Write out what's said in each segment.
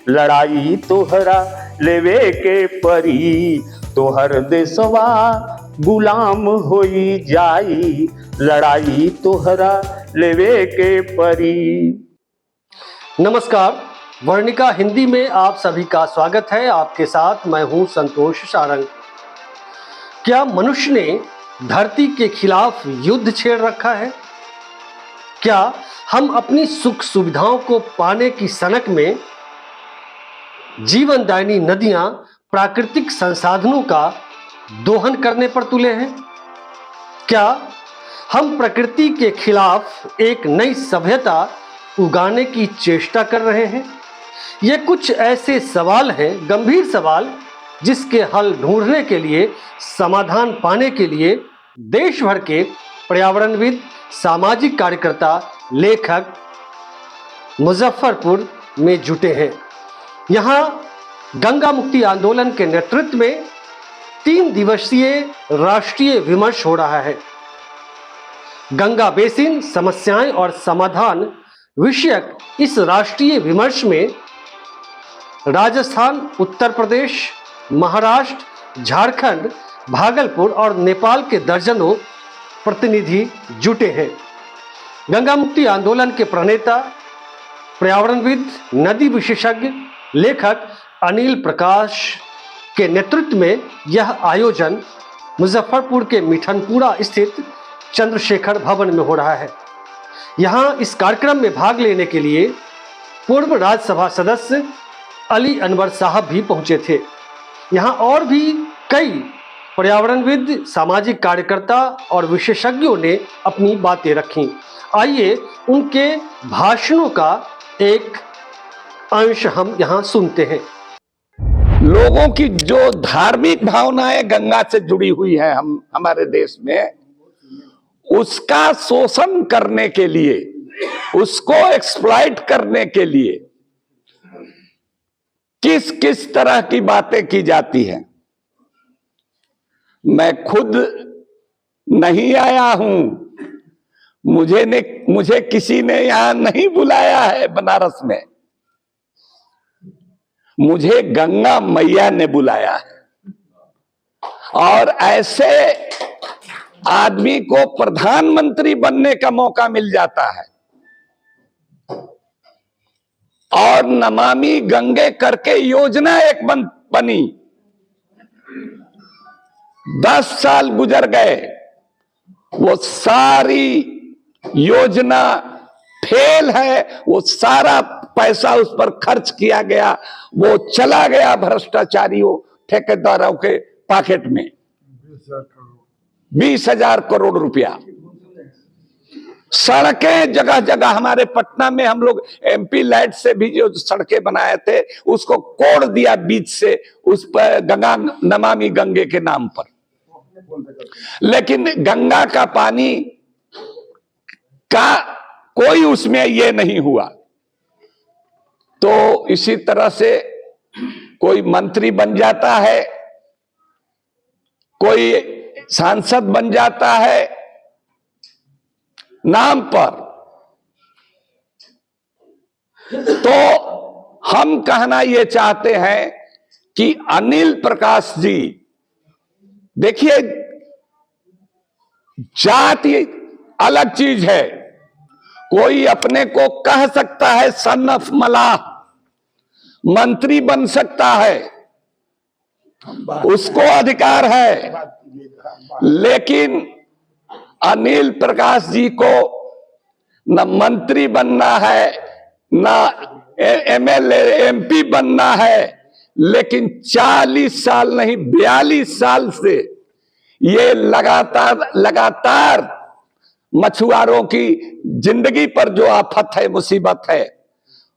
लड़ाई तोहरा लेवे के परी, तोहर देशवा गुलाम होई जाई, लड़ाई तोहरा लेवे के परी। नमस्कार, वर्णिका हिंदी में आप सभी का स्वागत है। आपके साथ मैं हूं संतोष सारंग। क्या मनुष्य ने धरती के खिलाफ युद्ध छेड़ रखा है? क्या हम अपनी सुख सुविधाओं को पाने की सनक में जीवनदायिनी नदियां, प्राकृतिक संसाधनों का दोहन करने पर तुले हैं? क्या हम प्रकृति के खिलाफ एक नई सभ्यता उगाने की चेष्टा कर रहे हैं? ये कुछ ऐसे सवाल हैं, गंभीर सवाल, जिसके हल ढूंढने के लिए, समाधान पाने के लिए देश भर के पर्यावरणविद, सामाजिक कार्यकर्ता, लेखक मुजफ्फरपुर में जुटे हैं। यहाँ गंगा मुक्ति आंदोलन के नेतृत्व में 3 दिवसीय राष्ट्रीय विमर्श हो रहा है। गंगा बेसिन समस्याएं और समाधान विषयक इस राष्ट्रीय विमर्श में राजस्थान, उत्तर प्रदेश, महाराष्ट्र, झारखंड, भागलपुर और नेपाल के दर्जनों प्रतिनिधि जुटे हैं। गंगा मुक्ति आंदोलन के प्रणेता, पर्यावरणविद, नदी विशेषज्ञ, लेखक अनिल प्रकाश के नेतृत्व में यह आयोजन मुजफ्फरपुर के मिठनपुरा स्थित चंद्रशेखर भवन में हो रहा है। यहाँ इस कार्यक्रम में भाग लेने के लिए पूर्व राज्यसभा सदस्य अली अनवर साहब भी पहुंचे थे। यहाँ और भी कई पर्यावरणविद, सामाजिक कार्यकर्ता और विशेषज्ञों ने अपनी बातें रखी। आइए उनके भाषणों का एक अंश हम यहाँ सुनते हैं। लोगों की जो धार्मिक भावनाएं गंगा से जुड़ी हुई है हमारे देश में, उसका शोषण करने के लिए, उसको एक्सप्लॉइट करने के लिए किस किस तरह की बातें की जाती हैं। मैं खुद नहीं आया हूं, मुझे किसी ने यहां नहीं बुलाया है बनारस में, मुझे गंगा मैया ने बुलाया है। और ऐसे आदमी को प्रधानमंत्री बनने का मौका मिल जाता है और नमामि गंगे करके योजना एक बनी। 10 साल गुजर गए, वो सारी योजना फेल है, वो सारा पैसा उस पर खर्च किया गया, वो चला गया भ्रष्टाचारियों, ठेकेदारों के पॉकेट में। 20,000 करोड़ रुपया। सड़कें जगह जगह, हमारे पटना में हम लोग एमपी लाइट से भी जो सड़कें बनाए थे उसको कोड़ दिया बीच से, उस पर गंगा, नमामि गंगे के नाम पर। लेकिन गंगा का पानी का कोई उसमें ये नहीं हुआ। तो इसी तरह से कोई मंत्री बन जाता है, कोई सांसद बन जाता है नाम पर। तो हम कहना यह चाहते हैं कि अनिल प्रकाश जी, देखिए, जाति अलग चीज है। कोई अपने को कह सकता है सन ऑफ मलाह, मंत्री बन सकता है, उसको अधिकार है। लेकिन अनिल प्रकाश जी को न मंत्री बनना है, न एमएलए एमपी बनना है, लेकिन 40 साल नहीं 42 साल से ये लगातार मछुआरों की जिंदगी पर जो आफत है, मुसीबत है,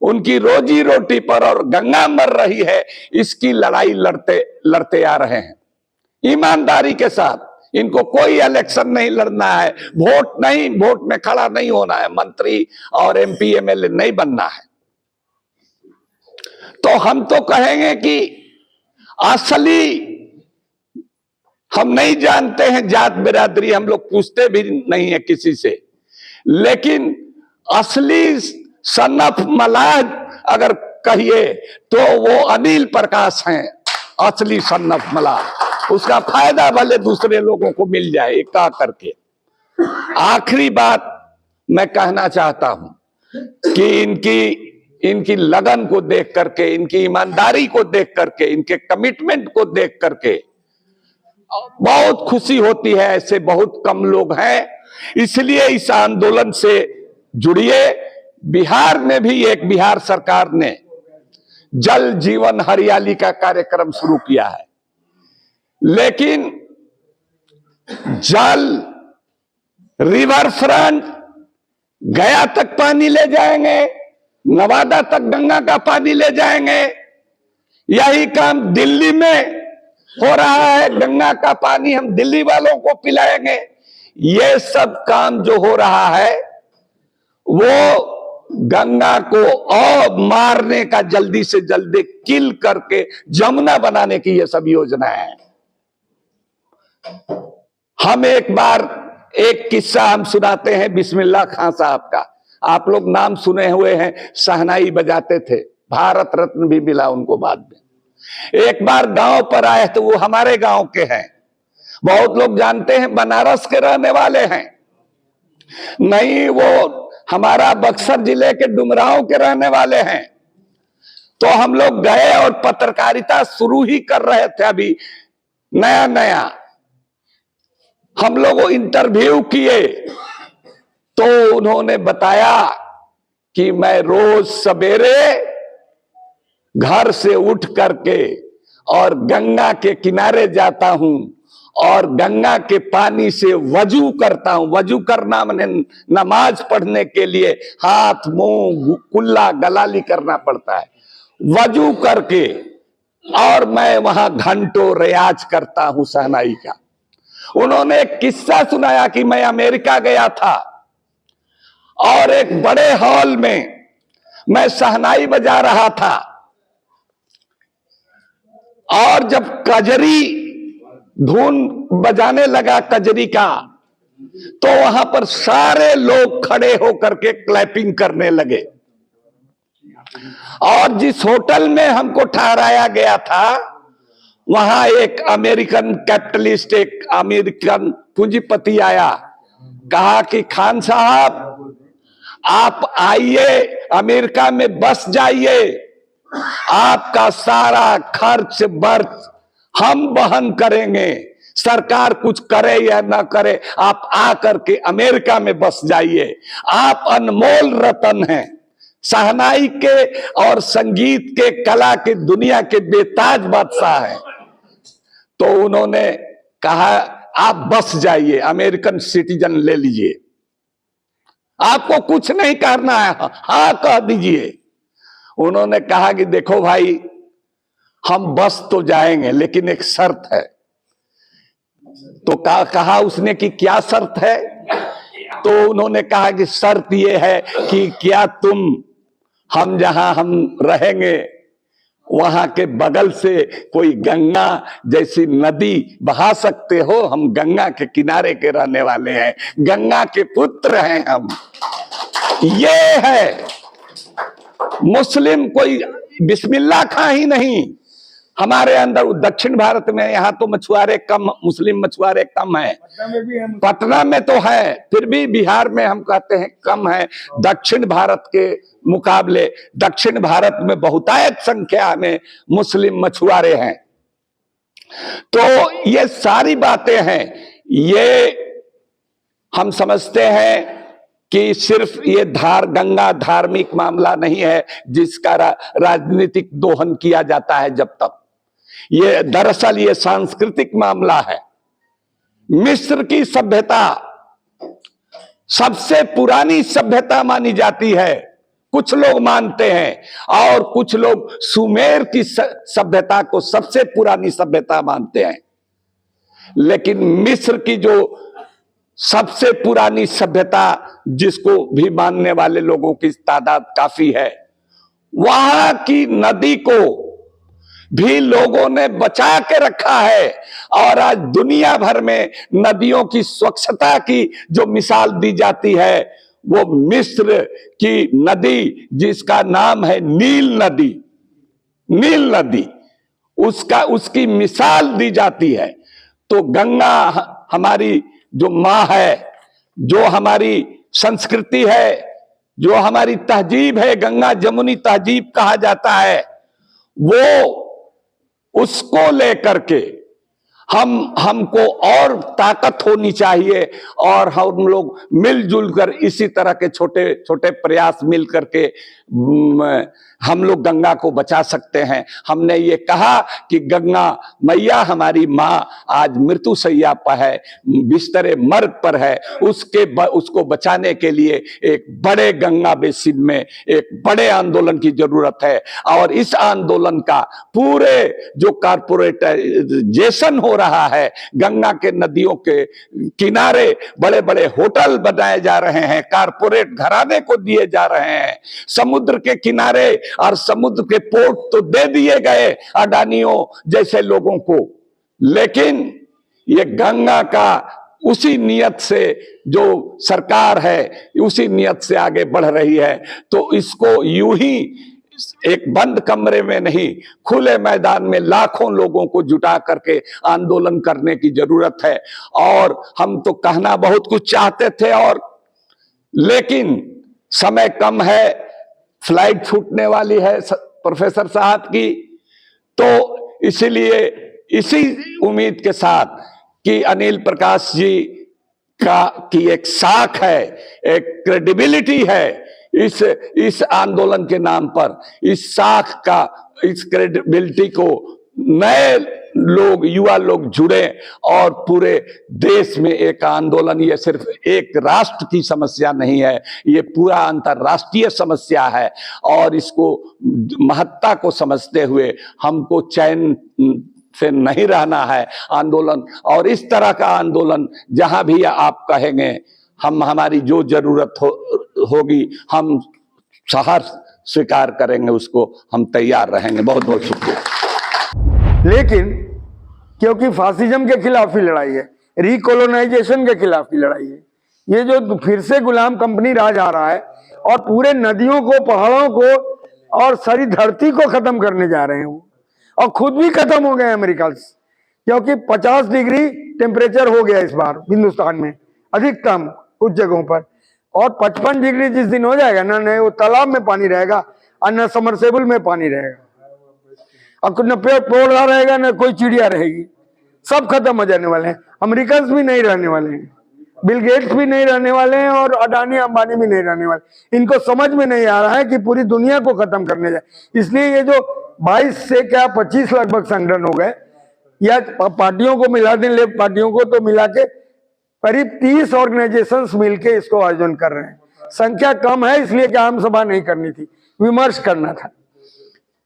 उनकी रोजी रोटी पर, और गंगा मर रही है, इसकी लड़ाई लड़ते आ रहे हैं ईमानदारी के साथ। इनको कोई इलेक्शन नहीं लड़ना है, वोट में खड़ा नहीं होना है, मंत्री और एमपी एमएलए नहीं बनना है। तो हम तो कहेंगे कि असली, हम नहीं जानते हैं जात बिरादरी, हम लोग पूछते भी नहीं है किसी से, लेकिन असली सन ऑफ मलाह अगर कहिए तो वो अनिल प्रकाश हैं, असली सन ऑफ मलाह। उसका फायदा भले दूसरे लोगों को मिल जाए एक का करके। आखिरी बात मैं कहना चाहता हूं कि इनकी लगन को देख करके, इनकी ईमानदारी को देख करके, इनके कमिटमेंट को देख करके बहुत खुशी होती है। ऐसे बहुत कम लोग हैं, इसलिए इस आंदोलन से जुड़िए। बिहार में भी एक बिहार सरकार ने जल जीवन हरियाली का कार्यक्रम शुरू किया है, लेकिन जल रिवर फ्रंट गया तक पानी ले जाएंगे, नवादा तक गंगा का पानी ले जाएंगे। यही काम दिल्ली में हो रहा है, गंगा का पानी हम दिल्ली वालों को पिलाएंगे। ये सब काम जो हो रहा है वो गंगा को और मारने का, जल्दी से जल्दी किल करके जमुना बनाने की ये सब योजना है। हम एक बार एक किस्सा हम सुनाते हैं बिस्मिल्लाह खां साहब का। आप लोग नाम सुने हुए हैं, शहनाई बजाते थे, भारत रत्न भी मिला उनको बाद में। एक बार गांव पर आए तो वो हमारे गांव के हैं, बहुत लोग जानते हैं बनारस के रहने वाले हैं। नहीं, वो हमारा बक्सर जिले के डुमरांव के रहने वाले हैं। तो हम लोग गए और पत्रकारिता शुरू ही कर रहे थे, अभी नया नया। हम लोग इंटरव्यू किए तो उन्होंने बताया कि मैं रोज सवेरे घर से उठ करके और गंगा के किनारे जाता हूं और गंगा के पानी से वजू करता हूं। वजू करना मैंने नमाज पढ़ने के लिए हाथ मुंह कुल्ला गलाली करना पड़ता है। वजू करके और मैं वहां घंटों रियाज करता हूं शहनाई का। उन्होंने एक किस्सा सुनाया कि मैं अमेरिका गया था और एक बड़े हॉल में मैं शहनाई बजा रहा था, और जब कजरी धुन बजाने लगा कजरी का, तो वहां पर सारे लोग खड़े होकर के क्लैपिंग करने लगे। और जिस होटल में हमको ठहराया गया था वहां एक अमेरिकन कैपिटलिस्ट, एक अमेरिकन पूंजीपति आया, कहा कि खान साहब आप आइए, अमेरिका में बस जाइए, आपका सारा खर्च बर्च हम वहन करेंगे, सरकार कुछ करे या ना करे, आप आकर के अमेरिका में बस जाइए, आप अनमोल रतन हैं, शहनाई के और संगीत के कला के दुनिया के बेताज बादशाह हैं। तो उन्होंने कहा आप बस जाइए, अमेरिकन सिटीजन ले लीजिए, आपको कुछ नहीं करना है, हाँ कह दीजिए। उन्होंने कहा कि देखो भाई, हम बस तो जाएंगे लेकिन एक शर्त है। तो कहा उसने कि क्या शर्त है? तो उन्होंने कहा कि शर्त यह है कि क्या तुम हम जहां हम रहेंगे वहां के बगल से कोई गंगा जैसी नदी बहा सकते हो? हम गंगा के किनारे के रहने वाले हैं, गंगा के पुत्र हैं हम। ये है मुस्लिम, कोई बिस्मिल्लाह खां ही नहीं। हमारे अंदर दक्षिण भारत में यहाँ तो मछुआरे कम, मुस्लिम मछुआरे कम है, पटना में तो है, फिर भी बिहार में हम कहते हैं कम है दक्षिण भारत के मुकाबले। दक्षिण भारत में बहुतायत संख्या में मुस्लिम मछुआरे हैं। तो ये सारी बातें हैं, ये हम समझते हैं कि सिर्फ ये गंगा धार्मिक मामला नहीं है जिसका राजनीतिक दोहन किया जाता है। जब तक ये दरअसल ये सांस्कृतिक मामला है। मिस्र की सभ्यता सबसे पुरानी सभ्यता मानी जाती है, कुछ लोग मानते हैं, और कुछ लोग सुमेर की सभ्यता को सबसे पुरानी सभ्यता मानते हैं। लेकिन मिस्र की जो सबसे पुरानी सभ्यता, जिसको भी मानने वाले लोगों की तादाद काफी है, वहां की नदी को भी लोगों ने बचा के रखा है। और आज दुनिया भर में नदियों की स्वच्छता की जो मिसाल दी जाती है वो मिस्र की नदी जिसका नाम है नील नदी, नील नदी, उसकी मिसाल दी जाती है। तो गंगा हमारी जो माँ है, जो हमारी संस्कृति है, जो हमारी तहजीब है, गंगा जमुनी तहजीब कहा जाता है, वो उसको लेकर के हमको और ताकत होनी चाहिए और हम लोग मिलजुल कर इसी तरह के छोटे छोटे प्रयास मिल करके हम लोग गंगा को बचा सकते हैं। हमने ये कहा कि गंगा मैया हमारी माँ आज मृत्यु शैया पर है, बिस्तरे मर्ग पर है, उसको बचाने के लिए एक बड़े गंगा बेसिन में एक बड़े आंदोलन की जरूरत है। और इस आंदोलन का पूरे जो कारपोरेटाइजेशन हो रहा है, गंगा के नदियों के किनारे बड़े बड़े होटल बनाए जा रहे हैं, कारपोरेट घराने को दिए जा रहे हैं, समुद्र के किनारे और समुद्र के पोर्ट तो दे दिए गए अडानियों जैसे लोगों को, लेकिन ये गंगा का उसी नियत से जो सरकार है उसी नियत से आगे बढ़ रही है। तो इसको यूं ही एक बंद कमरे में नहीं, खुले मैदान में लाखों लोगों को जुटा करके आंदोलन करने की जरूरत है। और हम तो कहना बहुत कुछ चाहते थे और लेकिन समय कम है, फ्लाइट छूटने वाली है प्रोफेसर साहब की, तो इसीलिए इसी उम्मीद के साथ कि अनिल प्रकाश जी की एक साख है, एक क्रेडिबिलिटी है इस आंदोलन के नाम पर, इस साख का, इस क्रेडिबिलिटी को नए लोग, युवा लोग जुड़े और पूरे देश में एक आंदोलन, ये सिर्फ एक राष्ट्र की समस्या नहीं है, ये पूरा अंतर्राष्ट्रीय समस्या है। और इसको महत्ता को समझते हुए हमको चैन से नहीं रहना है। आंदोलन और इस तरह का आंदोलन जहां भी आप कहेंगे, हमारी जो जरूरत होगी हम सहर्ष स्वीकार करेंगे, उसको हम तैयार रहेंगे। बहुत बहुत शुक्रिया। लेकिन क्योंकि फासिज्म के खिलाफ ही लड़ाई है, रिकोलोनाइजेशन के खिलाफ ही लड़ाई है, ये जो फिर से गुलाम कंपनी राज आ रहा है और पूरे नदियों को, पहाड़ों को और सारी धरती को खत्म करने जा रहे हैं वो, और खुद भी खत्म हो गए अमेरिका से, क्योंकि 50 डिग्री टेम्परेचर हो गया इस बार हिंदुस्तान में अधिकतम कुछ जगहों पर, और 55 डिग्री जिस दिन हो जाएगा ना, न वो तालाब में पानी रहेगा और न समरसेबल में पानी रहेगा, और न पेड़ पौधा रहेगा, न कोई चिड़िया रहेगी, सब खत्म हो जाने वाले हैं। अमेरिकन भी नहीं रहने वाले हैं, बिल गेट्स भी नहीं रहने वाले हैं और अडानी अंबानी भी नहीं रहने वाले। इनको समझ में नहीं आ रहा है कि पूरी दुनिया को खत्म करने जाए। इसलिए ये जो 22 से क्या 25 लगभग संगठन हो गए, या पार्टियों को मिला दें, लेफ्ट पार्टियों को तो मिला के करीब 30 ऑर्गेनाइजेशंस मिलके इसको आयोजन कर रहे हैं। संख्या कम है इसलिए कि आम सभा नहीं करनी थी, विमर्श करना था।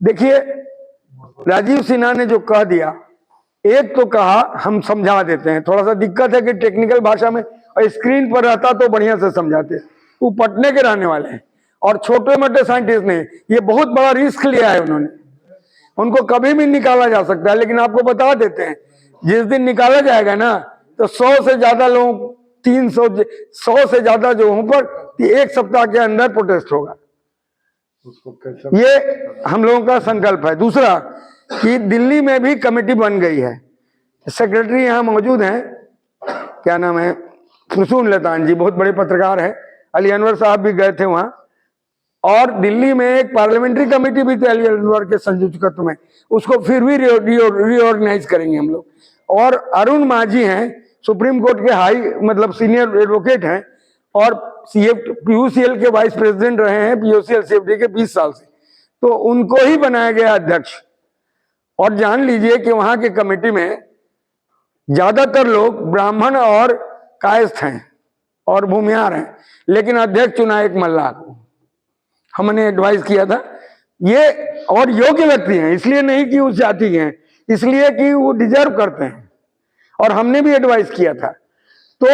देखिए राजीव सिन्हा ने जो कह दिया, एक तो कहा हम समझा देते हैं, थोड़ा सा दिक्कत है कि टेक्निकल भाषा में, और स्क्रीन पर रहता तो बढ़िया से समझाते। वो पटने के रहने वाले हैं और छोटे मोटे साइंटिस्ट नहीं, ये बहुत बड़ा रिस्क लिया है उन्होंने, उनको कभी भी निकाला जा सकता है। लेकिन आपको बता देते हैं, जिस दिन निकाला जाएगा ना, तो 100 से ज्यादा लोग, 100 से ज्यादा जो पर 1 सप्ताह के अंदर प्रोटेस्ट होगा। ये हम लोगों का संकल्प है। दूसरा कि दिल्ली में भी कमेटी बन गई है, सेक्रेटरी यहाँ मौजूद हैं, क्या नाम है, फुसून लतान जी, बहुत बड़े पत्रकार हैं, अली अनवर साहब भी गए थे वहां। और दिल्ली में एक पार्लियामेंट्री कमेटी भी थी अली अनवर के संयुक्तत्व में, उसको फिर भी रीऑर्गेनाइज करेंगे हम लोग। और अरुण माझी हैं, सुप्रीम कोर्ट के हाई मतलब सीनियर एडवोकेट हैं और पीयूसीएल के वाइस प्रेसिडेंट रहे हैं, पीयूसीएल सेफ्टी के 20 साल से, तो उनको ही बनाया गया अध्यक्ष। और जान लीजिए कि वहां की कमेटी में ज्यादातर लोग ब्राह्मण और कायस्थ हैं और भूमिहार हैं, लेकिन अध्यक्ष चुना एक मल्लाह को। हमने एडवाइस किया था, ये और योग्य व्यक्ति हैं, इसलिए नहीं कि उस जाति के हैं, इसलिए कि वो डिजर्व करते हैं, और हमने भी एडवाइस किया था। तो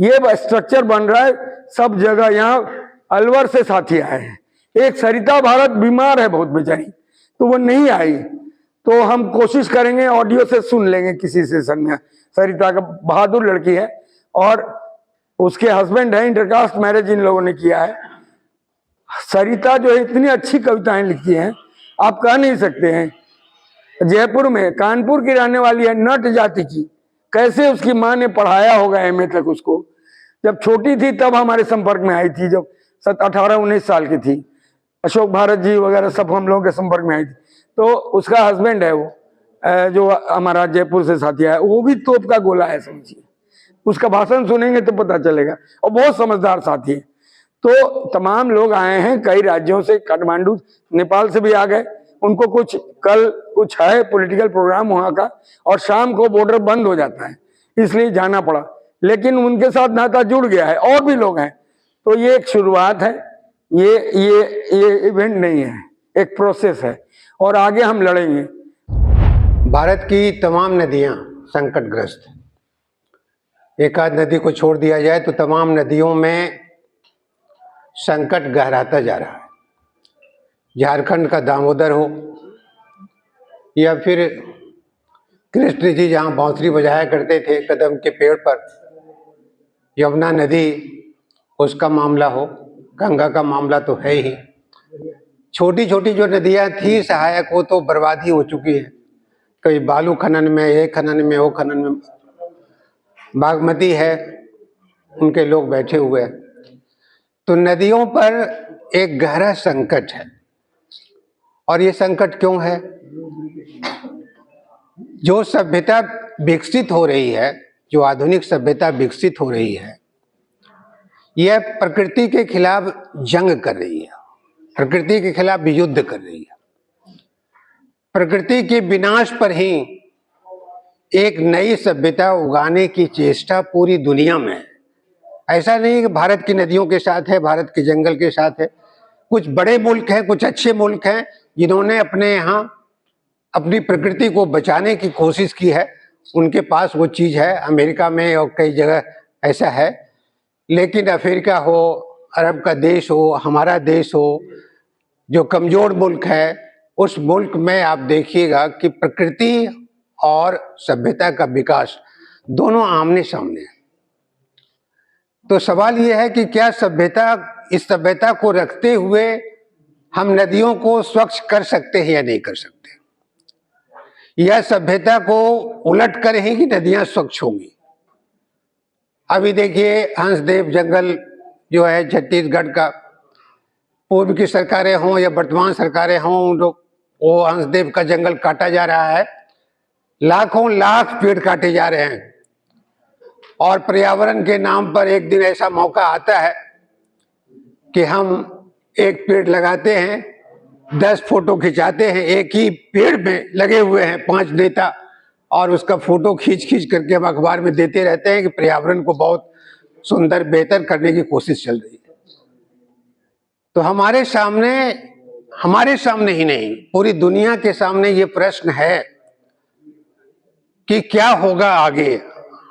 ये स्ट्रक्चर बन रहा है सब जगह। यहाँ अलवर से साथी आए हैं, एक सरिता भारत बीमार है बहुत बेचारी, तो वो नहीं आई, तो हम कोशिश करेंगे ऑडियो से सुन लेंगे किसी सेशन में। सरिता का बहादुर लड़की है और उसके हस्बैंड है, इंटरकास्ट मैरिज इन लोगों ने किया है। सरिता जो है इतनी अच्छी कविताएं लिखती हैं, आप कह नहीं सकते हैं। जयपुर में, कानपुर की रहने वाली है, नट जाति की। कैसे उसकी माँ ने पढ़ाया होगा एमए तक उसको। जब छोटी थी तब हमारे संपर्क में आई थी, जब 18-19 साल की थी। अशोक भारत जी वगैरह सब हम लोगों के संपर्क में आई थी। तो उसका हस्बैंड है वो, जो हमारा जयपुर से साथी है, वो भी तोप का गोला है समझिए। उसका भाषण सुनेंगे तो पता चलेगा, और बहुत समझदार साथी है। तो तमाम लोग आए हैं कई राज्यों से, काठमांडू नेपाल से भी आ गए। उनको कल कुछ है पॉलिटिकल प्रोग्राम वहां का, और शाम को बॉर्डर बंद हो जाता है, इसलिए जाना पड़ा। लेकिन उनके साथ नाता जुड़ गया है, और भी लोग हैं। तो ये एक शुरुआत है, ये इवेंट नहीं है, एक प्रोसेस है, और आगे हम लड़ेंगे। भारत की तमाम नदियां संकटग्रस्त हैं। एक आध नदी को छोड़ दिया जाए तो तमाम नदियों में संकट गहराता जा रहा है। झारखंड का दामोदर हो, या फिर कृष्ण जी जहाँ बांसुरी बजाया करते थे कदम के पेड़ पर, यमुना नदी, उसका मामला हो, गंगा का मामला तो है ही। छोटी छोटी जो नदियाँ थी सहायक, वो तो बर्बाद ही हो चुकी है। कई बालू खनन में, ये खनन में, वो खनन में। बागमती है, उनके लोग बैठे हुए हैं। तो नदियों पर एक गहरा संकट है। और ये संकट क्यों है? जो सभ्यता विकसित हो रही है, जो आधुनिक सभ्यता विकसित हो रही है, यह प्रकृति के खिलाफ जंग कर रही है, प्रकृति के खिलाफ युद्ध कर रही है। प्रकृति के विनाश पर ही एक नई सभ्यता उगाने की चेष्टा पूरी दुनिया में है। ऐसा नहीं कि भारत की नदियों के साथ है, भारत के जंगल के साथ है। कुछ बड़े मुल्क हैं, कुछ अच्छे मुल्क हैं जिन्होंने अपने यहाँ अपनी प्रकृति को बचाने की कोशिश की है। उनके पास वो चीज़ है, अमेरिका में और कई जगह ऐसा है। लेकिन अफ्रीका हो, अरब का देश हो, हमारा देश हो, जो कमज़ोर मुल्क है, उस मुल्क में आप देखिएगा कि प्रकृति और सभ्यता का विकास दोनों आमने सामने है। तो सवाल यह है कि क्या इस सभ्यता को रखते हुए हम नदियों को स्वच्छ कर सकते हैं या नहीं कर सकते? यह सभ्यता को उलट कर ही कि नदियां स्वच्छ होंगी। अभी देखिए, हंसदेव जंगल जो है छत्तीसगढ़ का, पूर्व की सरकारें हों या वर्तमान सरकारें हों, वो हंसदेव का जंगल काटा जा रहा है। लाखों लाख पेड़ काटे जा रहे हैं। और पर्यावरण के नाम पर एक दिन ऐसा मौका आता है कि हम एक पेड़ लगाते हैं, 10 फोटो खिंचाते हैं। एक ही पेड़ में लगे हुए हैं 5 नेता, और उसका फोटो खींच करके हम अखबार में देते रहते हैं कि पर्यावरण को बहुत सुंदर, बेहतर करने की कोशिश चल रही है। तो हमारे सामने ही नहीं, पूरी दुनिया के सामने ये प्रश्न है कि क्या होगा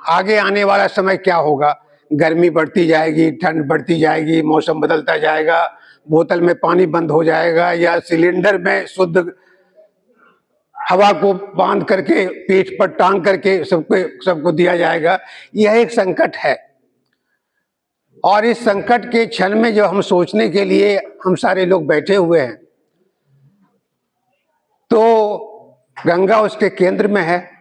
आगे आने वाला समय क्या होगा। गर्मी बढ़ती जाएगी, ठंड बढ़ती जाएगी, मौसम बदलता जाएगा, बोतल में पानी बंद हो जाएगा, या सिलेंडर में शुद्ध हवा को बांध करके पीठ पर टांग करके सबको दिया जाएगा। यह एक संकट है। और इस संकट के क्षण में जो हम सोचने के लिए हम सारे लोग बैठे हुए हैं, तो गंगा उसके केंद्र में है।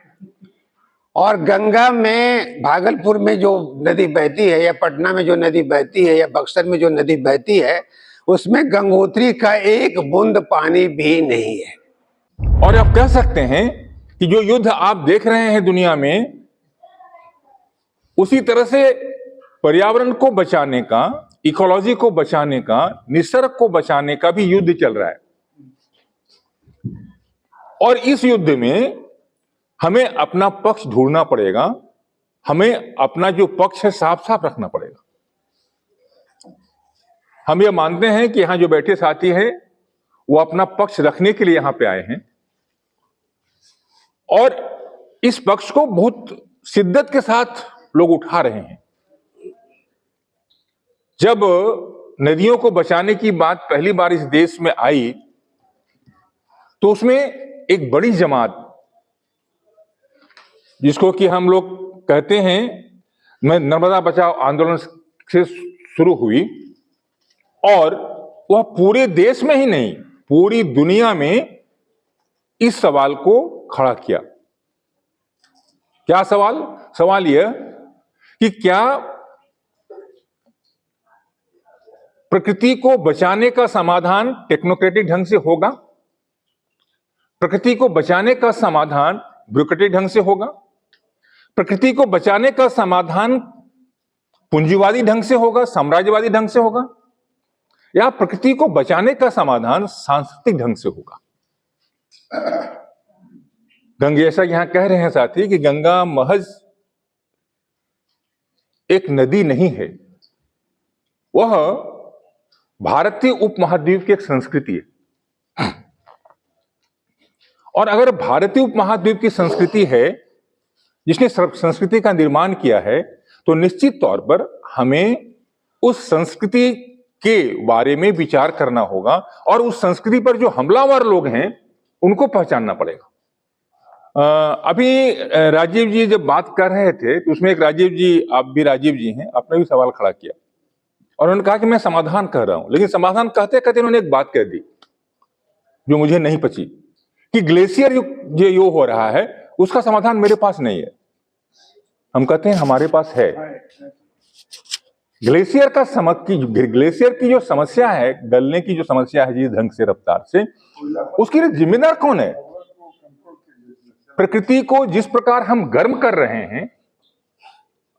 और गंगा में, भागलपुर में जो नदी बहती है, या पटना में जो नदी बहती है, या बक्सर में जो नदी बहती है, उसमें गंगोत्री का एक बूंद पानी भी नहीं है। और आप कह सकते हैं कि जो युद्ध आप देख रहे हैं दुनिया में, उसी तरह से पर्यावरण को बचाने का, इकोलॉजी को बचाने का, निसर्ग को बचाने का भी युद्ध चल रहा है। और इस युद्ध में हमें अपना पक्ष ढूंढना पड़ेगा। हमें अपना जो पक्ष है साफ साफ रखना पड़ेगा। हम ये मानते हैं कि यहां जो बैठे साथी हैं वो अपना पक्ष रखने के लिए यहां पे आए हैं, और इस पक्ष को बहुत शिद्दत के साथ लोग उठा रहे हैं। जब नदियों को बचाने की बात पहली बार इस देश में आई, तो उसमें एक बड़ी जमात, जिसको कि हम लोग कहते हैं, मैं नर्मदा बचाओ आंदोलन से शुरू हुई और वह पूरे देश में ही नहीं, पूरी दुनिया में इस सवाल को खड़ा किया। क्या सवाल? सवाल यह कि क्या प्रकृति को बचाने का समाधान टेक्नोक्रेटिक ढंग से होगा? प्रकृति को बचाने का समाधान ब्यूरोक्रेटिक ढंग से होगा? प्रकृति को बचाने का समाधान पूंजीवादी ढंग से होगा, साम्राज्यवादी ढंग से होगा, या प्रकृति को बचाने का समाधान सांस्कृतिक ढंग से होगा? गंगा, ऐसा यहां कह रहे हैं साथी कि गंगा महज एक नदी नहीं है, वह भारतीय उपमहाद्वीप की एक संस्कृति है। और अगर भारतीय उपमहाद्वीप की संस्कृति है जिसने संस्कृति का निर्माण किया है, तो निश्चित तौर पर हमें उस संस्कृति के बारे में विचार करना होगा और उस संस्कृति पर जो हमलावर लोग हैं उनको पहचानना पड़ेगा। अभी राजीव जी जब बात कर रहे थे तो उसमें एक राजीव जी, आप भी राजीव जी हैं, आपने भी सवाल खड़ा किया और उन्होंने कहा कि मैं समाधान कह रहा हूं, लेकिन समाधान कहते कहते उन्होंने एक बात कह दी जो मुझे नहीं पची कि ग्लेशियर जो हो रहा है उसका समाधान मेरे पास नहीं है। हम कहते हैं हमारे पास है। ग्लेशियर की जो समस्या है, गलने की जो समस्या है जिस ढंग से, रफ्तार से, उसके लिए जिम्मेदार कौन है? प्रकृति को जिस प्रकार हम गर्म कर रहे हैं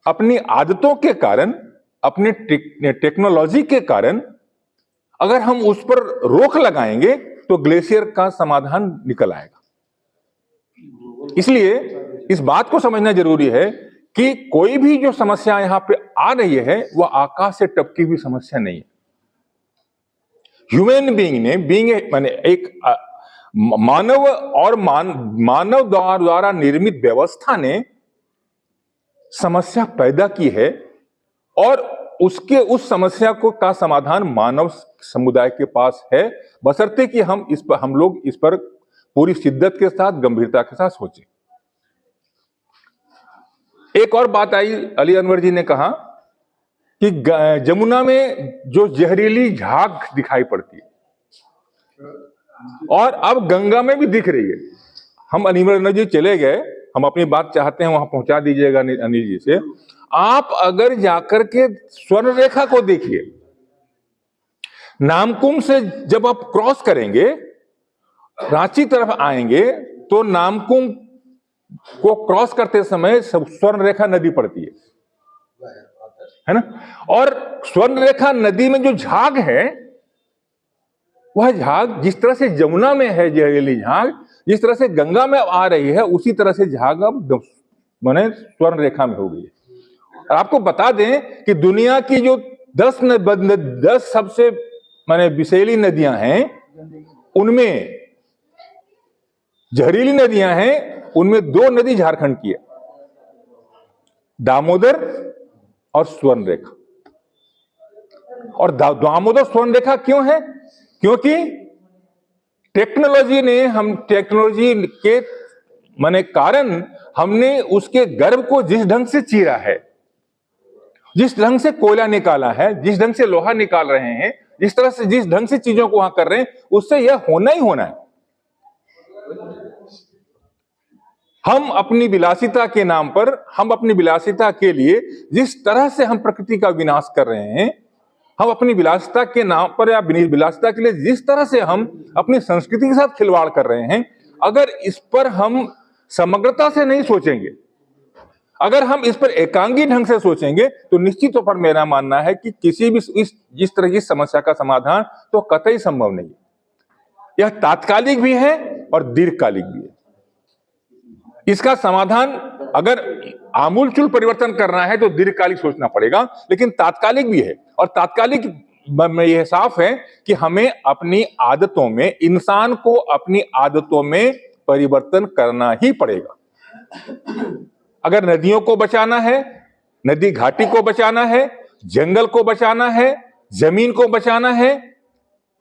अपनी आदतों के कारण, अपने टेक्नोलॉजी के कारण, अगर हम उस पर रोक लगाएंगे तो ग्लेशियर का समाधान निकल आएगा। इसलिए इस बात को समझना जरूरी है कि कोई भी जो समस्या यहां पे आ रही है वह आकाश से टपकी हुई समस्या नहीं है। ह्यूमन बीइंग ने माने एक मानव और मानव द्वारा निर्मित व्यवस्था ने समस्या पैदा की है और उस समस्या का समाधान मानव समुदाय के पास है, बशर्ते कि हम लोग इस पर पूरी शिद्दत के साथ, गंभीरता के साथ सोचें। एक और बात आई, अली अनवर जी ने कहा कि जमुना में जो जहरीली झाग दिखाई पड़ती है और अब गंगा में भी दिख रही है। हम अनिल जी चले गए, हम अपनी बात चाहते हैं वहां पहुंचा दीजिएगा अनिल जी से। आप अगर जाकर के स्वर्ण रेखा को देखिए, नामकुम से जब आप क्रॉस करेंगे, रांची तरफ आएंगे, तो नामकुम को क्रॉस करते समय स्वर्ण रेखा नदी पड़ती है ना? और स्वर्ण रेखा नदी में जो झाग है, वह झाग जिस तरह से जमुना में है जहरीली झाग, जिस तरह से गंगा में आ रही है, उसी तरह से झाग अब माने स्वर्ण रेखा में हो गई है। और आपको बता दें कि दुनिया की जो 10 सबसे माने विषैली नदियां हैं, उनमें जहरीली नदियां हैं, उनमें 2 नदी झारखंड की है, दामोदर और स्वर्ण रेखा। और दामोदर स्वर्ण रेखा क्यों है? क्योंकि टेक्नोलॉजी के माने कारण हमने उसके गर्भ को जिस ढंग से चीरा है, जिस ढंग से कोयला निकाला है, जिस ढंग से लोहा निकाल रहे हैं, जिस ढंग से चीजों को वहां कर रहे हैं, उससे यह होना ही होना है। हम अपनी विलासिता के नाम पर, हम अपनी विलासिता के लिए जिस तरह से हम प्रकृति का विनाश कर रहे हैं, हम अपनी विलासिता के नाम पर या विलासिता के लिए जिस तरह से हम अपनी संस्कृति के साथ खिलवाड़ कर रहे हैं, अगर इस पर हम समग्रता से नहीं सोचेंगे, अगर हम इस पर एकांगी ढंग से सोचेंगे, तो निश्चित तौर पर मेरा मानना है कि किसी भी जिस तरह की समस्या का समाधान तो कतई संभव नहीं है। यह तात्कालिक भी है और दीर्घकालिक भी है। इसका समाधान अगर आमूलचूल परिवर्तन करना है तो दीर्घकालिक सोचना पड़ेगा, लेकिन तात्कालिक भी है। और तात्कालिक में यह साफ है कि हमें अपनी आदतों में, इंसान को अपनी आदतों में परिवर्तन करना ही पड़ेगा। अगर नदियों को बचाना है, नदी घाटी को बचाना है, जंगल को बचाना है, जमीन को बचाना है,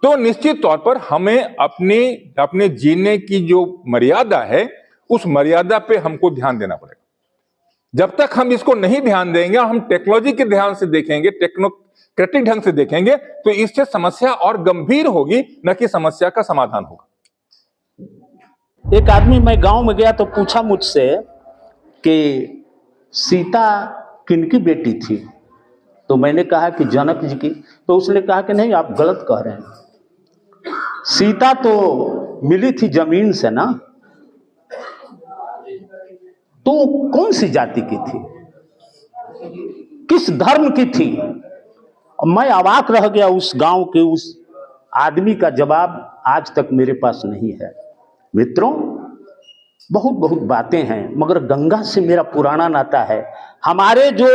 तो निश्चित तौर पर हमें अपने जीने की जो मर्यादा है, उस मर्यादा पे हमको ध्यान देना पड़ेगा। जब तक हम इसको नहीं ध्यान देंगे, हम टेक्नोलॉजी के ध्यान से देखेंगे, टेक्नोक्रेटिक ढंग से देखेंगे, तो इससे समस्या और गंभीर होगी, न कि समस्या का समाधान होगा। एक आदमी, मैं गांव में गया तो पूछा मुझसे कि सीता किनकी बेटी थी, तो मैंने कहा कि जनक जी की। तो उसने कहा कि नहीं, आप गलत कह रहे हैं, सीता तो मिली थी जमीन से ना, तो कौन सी जाति की थी, किस धर्म की थी? मैं अवाक रह गया। उस गांव के उस आदमी का जवाब आज तक मेरे पास नहीं है। मित्रों, बहुत बहुत बातें हैं, मगर गंगा से मेरा पुराना नाता है। हमारे जो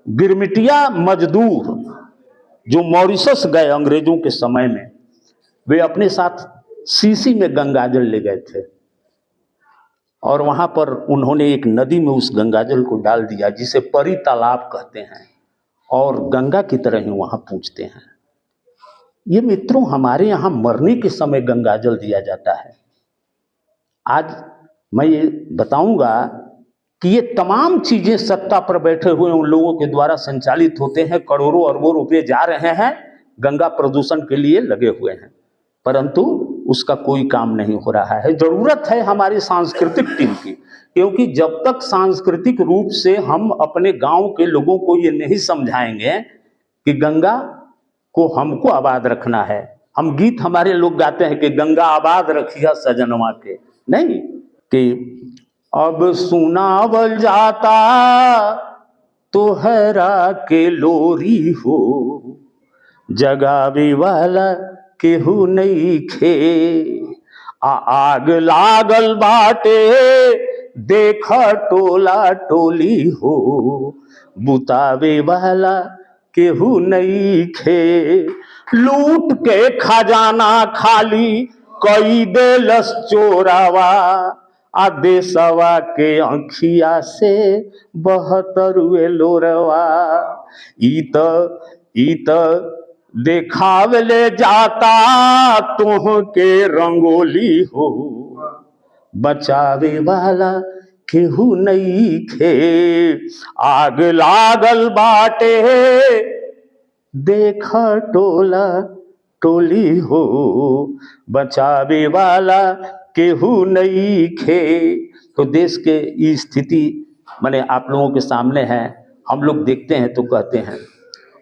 गिरमिटिया मजदूर जो मॉरिशस गए अंग्रेजों के समय में, वे अपने साथ सीसी में गंगाजल ले गए थे, और वहां पर उन्होंने एक नदी में उस गंगाजल को डाल दिया, जिसे परी तालाब कहते हैं, और गंगा की तरह ही वहां पूजते हैं। ये मित्रों, हमारे यहाँ मरने के समय गंगाजल दिया जाता है। आज मैं ये बताऊंगा कि ये तमाम चीजें सत्ता पर बैठे हुए उन लोगों के द्वारा संचालित होते हैं। करोड़ों अरबों रुपए जा रहे हैं, गंगा प्रदूषण के लिए लगे हुए हैं, परंतु उसका कोई काम नहीं हो रहा है। जरूरत है हमारी सांस्कृतिक टीम की, क्योंकि जब तक सांस्कृतिक रूप से हम अपने गांव के लोगों को ये नहीं समझाएंगे कि गंगा को हमको आबाद रखना है। हम गीत हमारे लोग गाते हैं कि गंगा आबाद रखिया सजनवा के, नहीं कि अब सुनावल जाता तोहरा के लोरी हो, जगावे वाला केहू नहीं खे, आग लागल बाटे देख टोला टोली हो, बुतावे वाला केहू नहीं खे, लूट के खजाना खाली कई देलस चोरावा, आ देशवा के अंखिया से बहतरुए लोरवा, ई त देखावले जाता तोह के रंगोली हो, बचावे वाला केहू नहीं खे, आग लागल बाटे देख टोला टोली हो, बचावे वाला केहू नहीं खे। तो देश के ये स्थिति माने आप लोगों के सामने है। हम लोग देखते हैं तो कहते हैं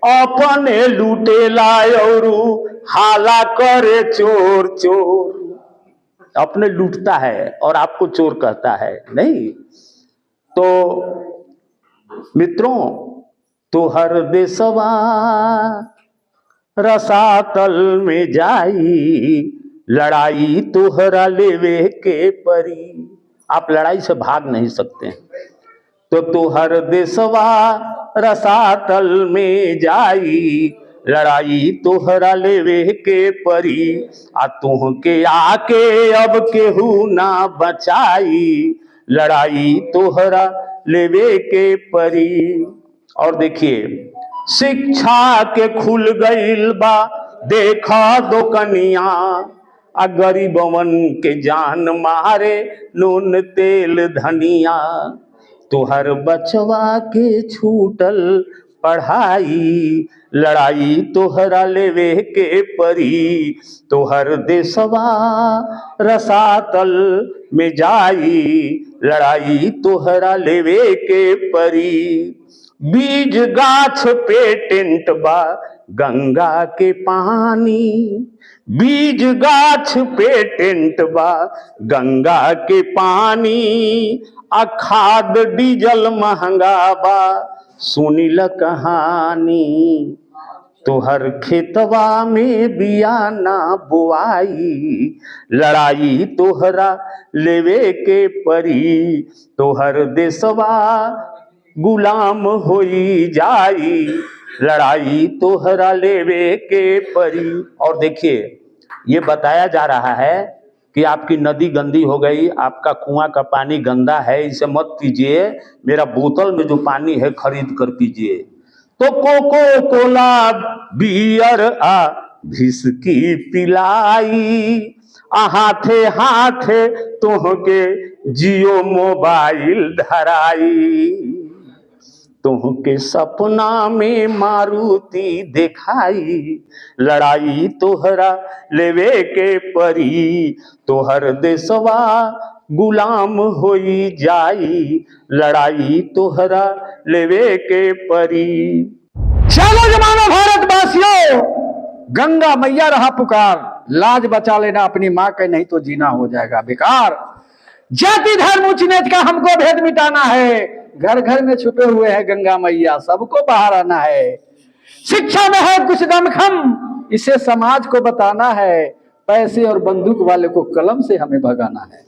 अपने लूटे लायरू हाला करे चोर चोर, अपने लूटता है और आपको चोर कहता है, नहीं। तो मित्रों, तो हर देशवा रसातल में जाई, लड़ाई तोहरा लेवे के परी। आप लड़ाई से भाग नहीं सकते, तो तोहर देशवा रसातल में जाई, लड़ाई तोहरा लेवे के परी, आ तुह के आके अब केहू ना बचाई, लड़ाई तोहरा लेवे के परी। और देखिए, शिक्षा के खुल गईल बा देखा दुकनिया, आ गरीबवन के जान मारे नून तेल धनिया, तोहर बचवा के छूटल पढ़ाई, लड़ाई तोहरा लेवे के परी, तोहर देशवा रसातल में जाई, लड़ाई तोहरा लेवे के परी। बीज गाछ पे टेंट बा गंगा के पानी, बीज गाछ पे टेंट बा गंगा के पानी, आ खाद डीजल महंगा बा सुनिल कहानी, तोहर खेतवा में बिया ना बुआई, लड़ाई तोहरा लेवे के परी, तोहर देशवा गुलाम होई जाई, लड़ाई तोहरा लेवे के परी। और देखिए, ये बताया जा रहा है कि आपकी नदी गंदी हो गई, आपका कुआं का पानी गंदा है, इसे मत पीजिए, मेरा बोतल में जो पानी है खरीद कर पीजिए। तो कोको कोला बियर आ विस्की पिलाई, हाथे हाथे तुहके जियो मोबाइल धराई, तुहके सपना में मारुति दिखाई, लड़ाई तोहरा लेवे के परी, तोहर देशवा गुलाम होई जाई, लड़ाई तोहरा लेवे के परी। चलो जमाना भारतवासियों, गंगा मैया रहा पुकार, लाज बचा लेना अपनी माँ के, नहीं तो जीना हो जाएगा बेकार। जाति धर्म उच्च नीच का हमको भेद मिटाना है, घर घर में छुपे हुए हैं गंगा मैया, सबको बाहर आना है। शिक्षा में है कुछ दमखम, इसे समाज को बताना है, पैसे और बंदूक वाले को कलम से हमें भगाना है।